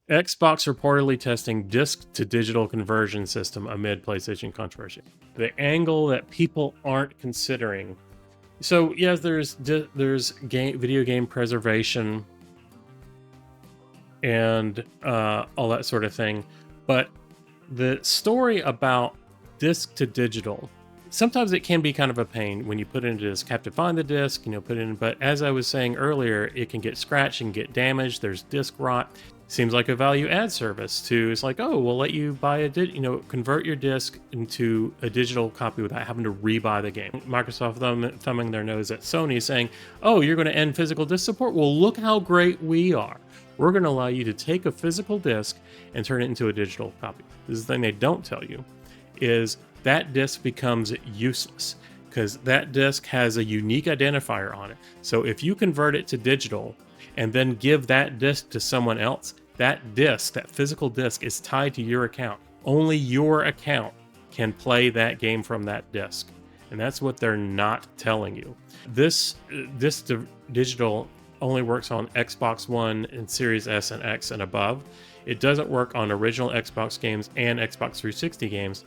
Xbox reportedly testing disc to digital conversion system amid PlayStation controversy. The angle that people aren't considering. So yes, there's video game preservation and all that sort of thing, but the story about disc to digital, sometimes it can be kind of a pain when you put it into disc. Have to find the disc, put it in. But as I was saying earlier, it can get scratched and get damaged. There's disc rot. Seems like a value add service too. It's like, oh, we'll let you buy convert your disc into a digital copy without having to rebuy the game. Microsoft thumbing their nose at Sony, saying, oh, you're going to end physical disc support? Well, look how great we are. We're going to allow you to take a physical disc and turn it into a digital copy. This is the thing they don't tell you, is that disc becomes useless because that disc has a unique identifier on it. So if you convert it to digital and then give that disc to someone else, that disc, that physical disc, is tied to your account. Only your account can play that game from that disc. And that's what they're not telling you. This digital only works on Xbox One and Series S and X and above. It doesn't work on original Xbox games and Xbox 360 games.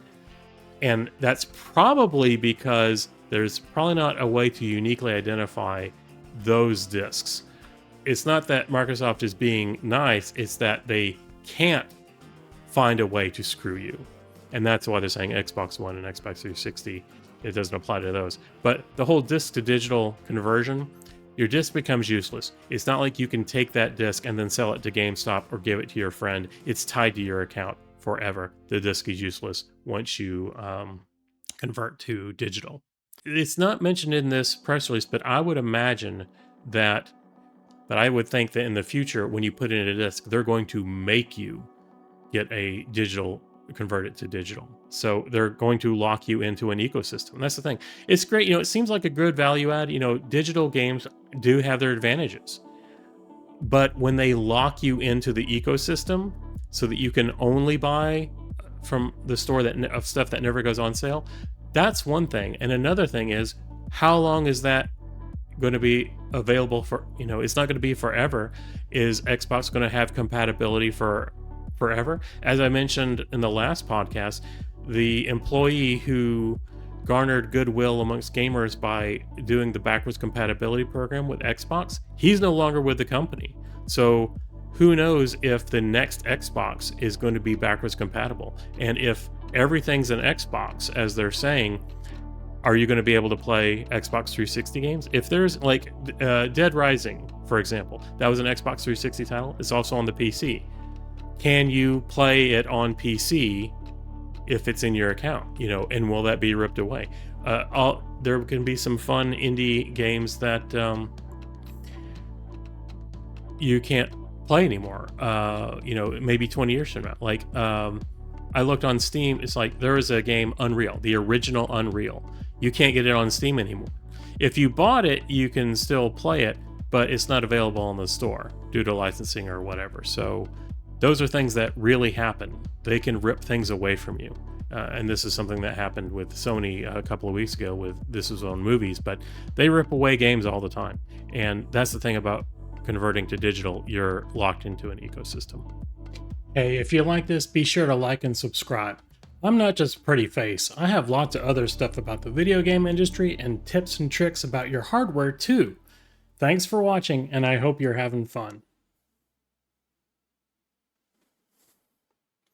And that's probably because there's probably not a way to uniquely identify those discs. It's not that Microsoft is being nice, it's that they can't find a way to screw you. And that's why they're saying Xbox One and Xbox 360, it doesn't apply to those. But the whole disc to digital conversion, your disc becomes useless. It's not like you can take that disc and then sell it to GameStop or give it to your friend. It's tied to your account forever. The disc is useless once you convert to digital. It's not mentioned in this press release, but I would imagine that, but I would think that in the future, when you put it in a disc, they're going to make you get a digital, convert it to digital. So they're going to lock you into an ecosystem. That's the thing. It's great. It seems like a good value add. Digital games do have their advantages. But when they lock you into the ecosystem so that you can only buy from the store of stuff that never goes on sale, that's one thing. And another thing is, how long is that going to be available for? It's not going to be forever. Is Xbox going to have compatibility for forever? As I mentioned in the last podcast, the employee who garnered goodwill amongst gamers by doing the backwards compatibility program with Xbox, he's no longer with the company. So who knows if the next Xbox is going to be backwards compatible? And if everything's an Xbox, as they're saying, are you going to be able to play Xbox 360 games? If there's like Dead Rising, for example, that was an Xbox 360 title. It's also on the PC. Can you play it on PC if it's in your account? And will that be ripped away? There can be some fun indie games that you can't play anymore. Maybe 20 years from now. Like I looked on Steam. It's like there is a game, Unreal, the original Unreal. You can't get it on Steam anymore. If you bought it, you can still play it, but it's not available in the store due to licensing or whatever. So those are things that really happen. They can rip things away from you. And this is something that happened with Sony a couple of weeks ago this was on movies, but they rip away games all the time. And that's the thing about converting to digital. You're locked into an ecosystem. Hey, if you like this, be sure to like and subscribe. I'm not just a pretty face. I have lots of other stuff about the video game industry and tips and tricks about your hardware too. Thanks for watching, and I hope you're having fun.